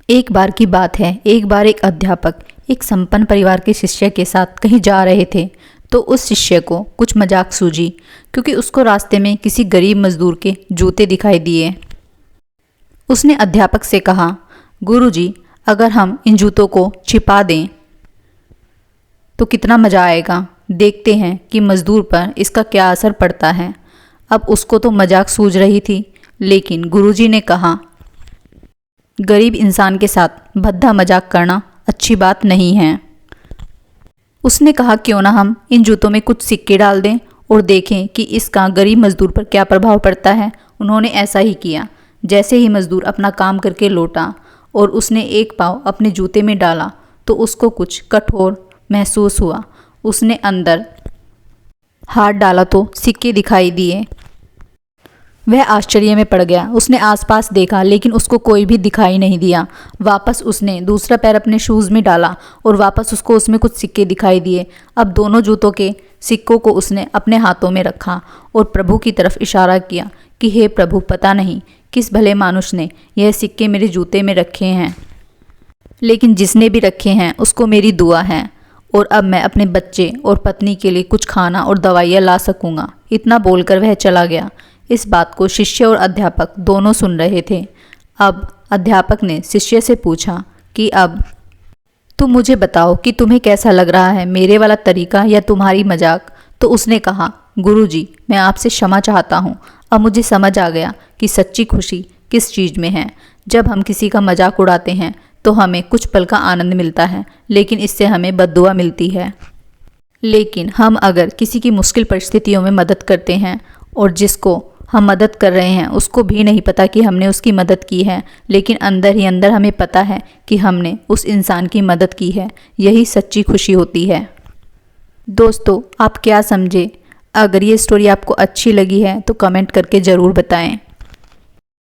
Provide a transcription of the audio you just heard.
एक बार की बात है, एक बार एक अध्यापक एक संपन्न परिवार के शिष्य के साथ कहीं जा रहे थे तो उस शिष्य को कुछ मजाक सूझी क्योंकि उसको रास्ते में किसी गरीब मजदूर के जूते दिखाई दिए। उसने अध्यापक से कहा, गुरुजी, अगर हम इन जूतों को छिपा दें तो कितना मज़ा आएगा। देखते हैं कि मजदूर पर इसका क्या असर पड़ता है। अब उसको तो मजाक सूझ रही थी, लेकिन गुरुजी ने कहा, गरीब इंसान के साथ भद्दा मजाक करना अच्छी बात नहीं है। उसने कहा, क्यों ना हम इन जूतों में कुछ सिक्के डाल दें और देखें कि इसका गरीब मजदूर पर क्या प्रभाव पड़ता है। उन्होंने ऐसा ही किया। जैसे ही मजदूर अपना काम करके लौटा और उसने एक पाँव अपने जूते में डाला तो उसको कुछ कठोर महसूस हुआ। उसने अंदर हाथ डाला तो सिक्के दिखाई दिए। वह आश्चर्य में पड़ गया। उसने आसपास देखा लेकिन उसको कोई भी दिखाई नहीं दिया। वापस उसने दूसरा पैर अपने शूज़ में डाला और वापस उसको उसमें कुछ सिक्के दिखाई दिए। अब दोनों जूतों के सिक्कों को उसने अपने हाथों में रखा और प्रभु की तरफ इशारा किया कि हे प्रभु, पता नहीं किस भले मानुष ने यह सिक्के मेरे जूते में रखे हैं, लेकिन जिसने भी रखे हैं उसको मेरी दुआ है और अब मैं अपने बच्चे और पत्नी के लिए कुछ खाना और दवाइयाँ ला सकूँगा। इतना बोलकर वह चला गया। इस बात को शिष्य और अध्यापक दोनों सुन रहे थे। अब अध्यापक ने शिष्य से पूछा कि अब तुम मुझे बताओ कि तुम्हें कैसा लग रहा है, मेरे वाला तरीका या तुम्हारी मजाक। तो उसने कहा, गुरुजी, मैं आपसे क्षमा चाहता हूँ। अब मुझे समझ आ गया कि सच्ची खुशी किस चीज़ में है। जब हम किसी का मजाक उड़ाते हैं तो हमें कुछ पल का आनंद मिलता है, लेकिन इससे हमें बद्दुआ मिलती है। लेकिन हम अगर किसी की मुश्किल परिस्थितियों में मदद करते हैं और जिसको हम मदद कर रहे हैं उसको भी नहीं पता कि हमने उसकी मदद की है, लेकिन अंदर ही अंदर हमें पता है कि हमने उस इंसान की मदद की है, यही सच्ची खुशी होती है। दोस्तों, आप क्या समझे? अगर ये स्टोरी आपको अच्छी लगी है तो कमेंट करके ज़रूर बताएं।